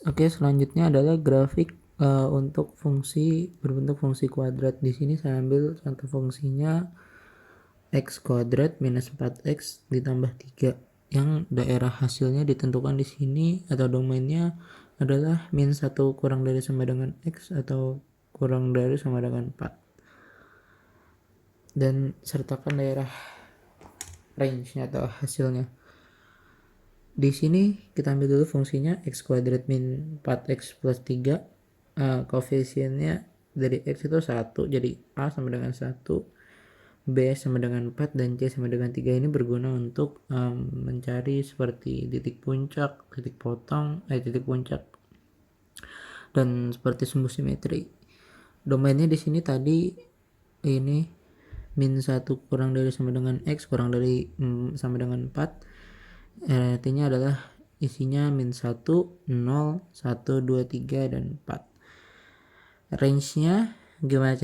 Oke, selanjutnya adalah grafik untuk fungsi berbentuk fungsi kuadrat. Di sini saya ambil contoh fungsinya x kuadrat minus 4x ditambah 3 yang daerah hasilnya ditentukan di sini atau domainnya adalah min 1 kurang dari sama dengan x atau kurang dari sama dengan 4, dan sertakan daerah range-nya atau hasilnya. Di sini kita ambil dulu fungsinya x kuadrat min 4x plus 3. Koefisiennya dari x itu 1, jadi a sama dengan 1, b sama dengan 4, dan c sama dengan 3. Ini berguna untuk mencari seperti titik puncak, titik potong, titik puncak, dan seperti sumbu simetri. Domainnya di sini tadi ini min 1 kurang dari sama dengan x kurang dari sama dengan 4. Artinya adalah isinya min 1, 0, 1, 2, 3, dan 4. Range-nya, gimana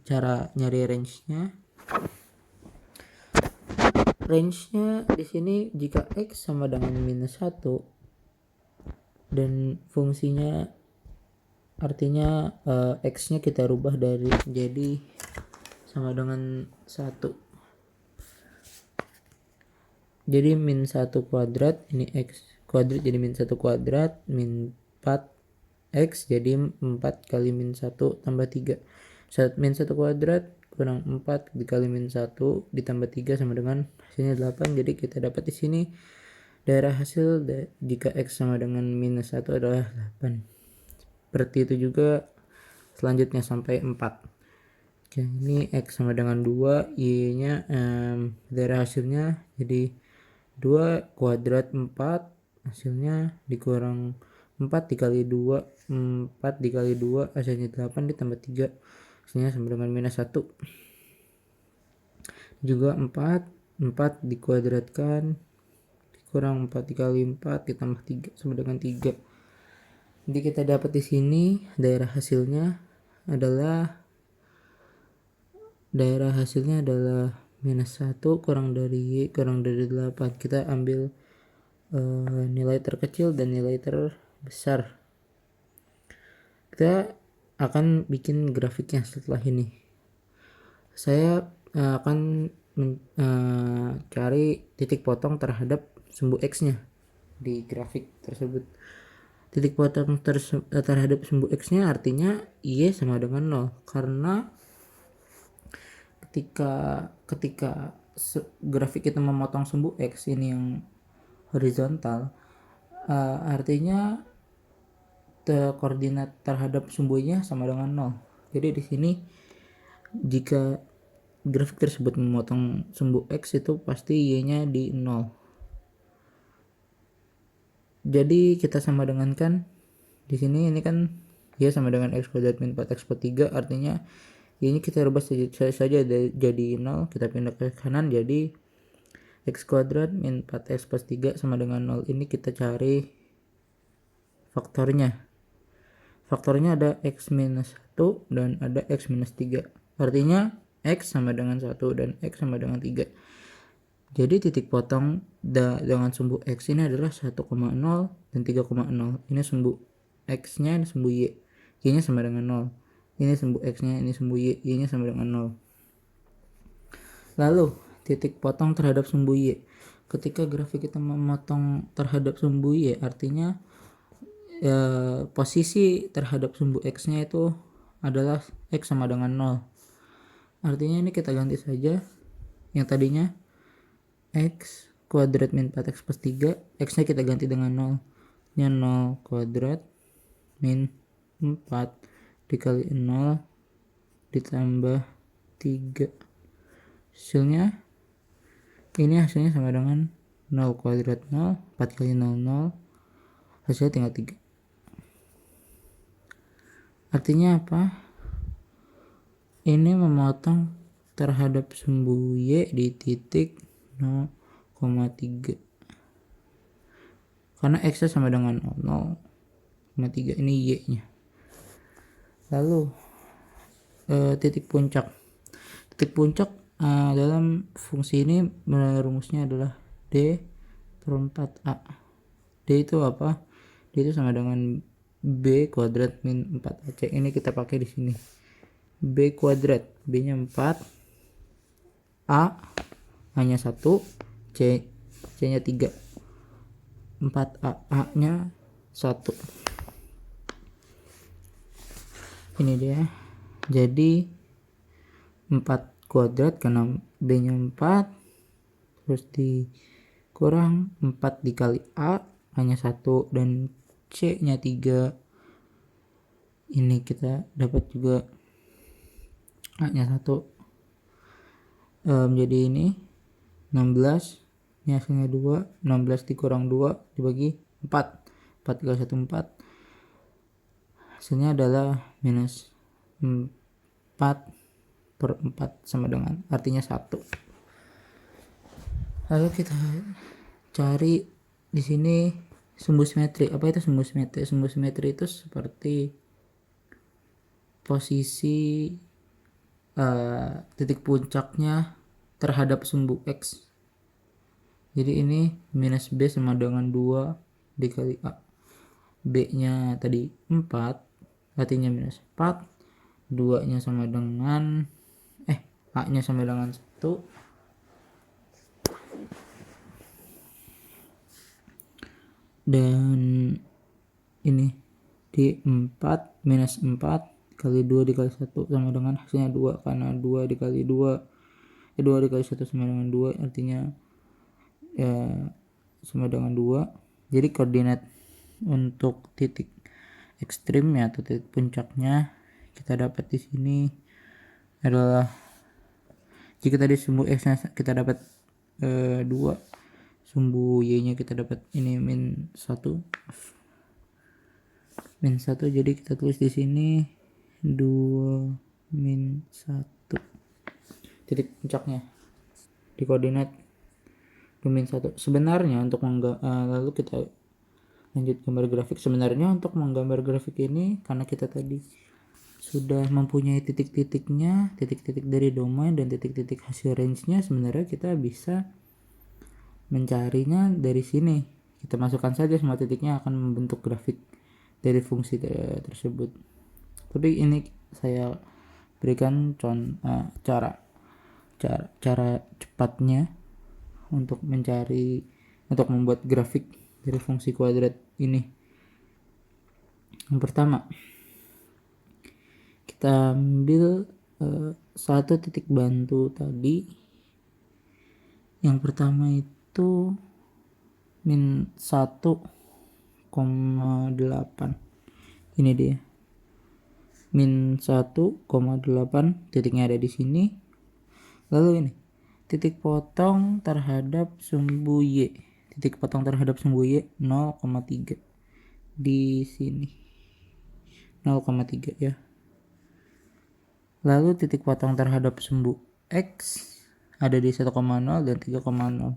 cara nyari range-nya? Range-nya di sini jika x sama dengan minus 1 dan fungsinya artinya x-nya kita rubah dari jadi sama dengan 1. Jadi min 1 kuadrat, ini x kuadrat jadi min 1 kuadrat, min 4x jadi 4 kali min 1 tambah 3. Min 1 kuadrat kurang 4 dikali min 1 ditambah 3 sama dengan hasilnya 8. Jadi kita dapat di sini daerah hasil jika x sama dengan minus 1 adalah 8. Seperti itu juga selanjutnya sampai 4. Oke, ini x sama dengan 2, y-nya daerah hasilnya jadi 2 kuadrat 4, hasilnya dikurang 4 dikali 2, 4 dikali 2 hasilnya 8 ditambah 3 hasilnya sama dengan minus 1. Juga 4 dikuadratkan dikurang 4 dikali 4 ditambah 3 sama dengan 3. Jadi kita dapat di sini daerah hasilnya adalah minus 1 kurang dari y kurang dari 8. Kita ambil nilai terkecil dan nilai terbesar. Kita akan bikin grafiknya setelah ini. Saya akan cari titik potong terhadap sumbu x-nya di grafik tersebut. Titik potong terhadap sumbu x-nya artinya y sama dengan 0, karena ketika grafik kita memotong sumbu x ini yang horizontal, artinya koordinat terhadap sumbunya sama dengan 0. Jadi di sini jika grafik tersebut memotong sumbu x itu pasti y-nya di 0. Jadi kita sama dengankan di sini, ini kan y sama dengan x kuadrat min 4x plus 3, artinya y-nya kita rubah saja jadi 0, kita pindah ke kanan jadi x kuadrat min 4x plus 3 sama dengan 0. Ini kita cari faktornya. Faktornya ada x minus 1 dan ada x minus 3. Artinya x sama dengan 1 dan x sama dengan 3. Jadi titik potong dengan sumbu x ini adalah 1,0 dan 3,0. Ini sumbu x-nya, ini sumbu y. Y-nya sama dengan 0. Ini sumbu x-nya, ini sumbu y. Y-nya sama dengan 0. Lalu titik potong terhadap sumbu y. Ketika grafik kita memotong terhadap sumbu y, artinya posisi terhadap sumbu x-nya itu adalah x sama dengan 0. Artinya ini kita ganti saja. Yang tadinya x kuadrat min 4x plus 3, x-nya kita ganti dengan 0. Ini 0 kuadrat min 4 dikali 0 ditambah 3. Hasilnya sama dengan 0 kuadrat 0, 4 kali 0, 0. Hasilnya tinggal 3. Artinya apa? Ini memotong terhadap sumbu y di titik 0,3. Karena x sama dengan 0,3, ini y-nya. Lalu titik puncak. Titik puncak dalam fungsi ini rumusnya adalah d per 4a. D itu apa? D itu sama dengan B kuadrat min 4AC. Ini kita pakai di sini. B kuadrat, B-nya 4, A-nya 1, C-nya 3. 4A, A-nya 1. Ini dia. Jadi 4 kuadrat karena B-nya 4, terus dikurang 4 dikali A hanya 1 dan C-nya 3. Ini kita dapat juga A-nya 1. Jadi ini 16, ini hasilnya 2, 16 dikurang 2 dibagi 4, 4 kali 1 4, hasilnya adalah minus 4/4 sama dengan artinya 1. Lalu kita cari di sini sumbu simetri. Apa itu sumbu simetri? Sumbu simetri itu seperti posisi titik puncaknya terhadap sumbu X. Jadi ini minus B sama dengan 2 dikali A. B-nya tadi 4, artinya minus 4. 2-nya sama dengan A-nya sama dengan 1. Dan ini di 4 minus 4 kali 2 dikali 1 sama dengan hasilnya 2, karena 2 dikali 2 2 dikali 1 sama dengan 2, artinya ya sama dengan 2. Jadi koordinat untuk titik ekstrimnya atau titik puncaknya kita dapat di sini adalah, jika tadi sumbu X-nya kita dapat 2, sumbu Y-nya kita dapat ini min 1, jadi kita tulis di sini 2 min 1 titik puncaknya di koordinat 2 min 1. Sebenarnya untuk lalu kita lanjut gambar grafik. Sebenarnya untuk menggambar grafik ini, karena kita tadi sudah mempunyai titik-titiknya, titik-titik dari domain dan titik-titik hasil range-nya, sebenarnya kita bisa mencarinya dari sini. Kita masukkan saja semua titiknya akan membentuk grafik dari fungsi tersebut. Tapi ini saya berikan cara cepatnya untuk membuat grafik dari fungsi kuadrat ini. Yang pertama, kita ambil satu titik bantu tadi. Yang pertama itu min 1,8. Ini dia. Min 1,8, titiknya ada di sini. Lalu ini titik potong terhadap sumbu Y. Titik potong terhadap sumbu Y 0,3 di sini. 0,3 ya. Lalu titik potong terhadap sumbu X ada di 1,0 dan 3,0.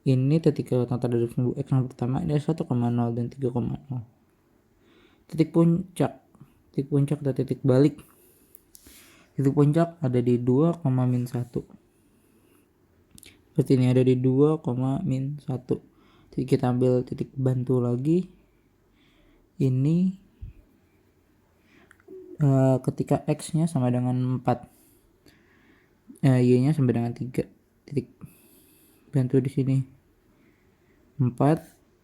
Ini titik potong terhadap sumbu X yang pertama ini 1,0 dan 3,0. Titik puncak atau titik balik. Titik puncak ada di 2, min 1. Seperti ini, ada di 2, min 1. Jadi kita ambil titik bantu lagi. Ini ketika X-nya sama dengan 4. Y-nya sama dengan 3. Titik bantu di sini 4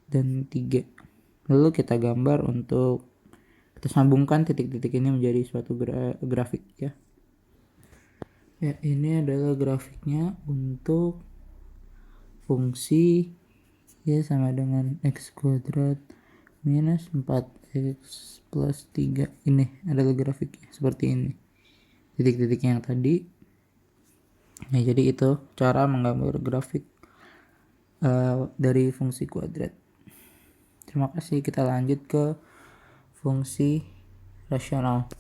dan 3. Lalu kita gambar untuk kita sambungkan titik-titik ini menjadi suatu grafik ya. Ya, ini adalah grafiknya untuk fungsi Y sama dengan X kuadrat minus 4X plus 3. Ini adalah grafiknya seperti ini. Titik-titik yang tadi. Nah, jadi itu cara menggambar grafik dari fungsi kuadrat. Terima kasih. Kita lanjut ke fungsi rasional.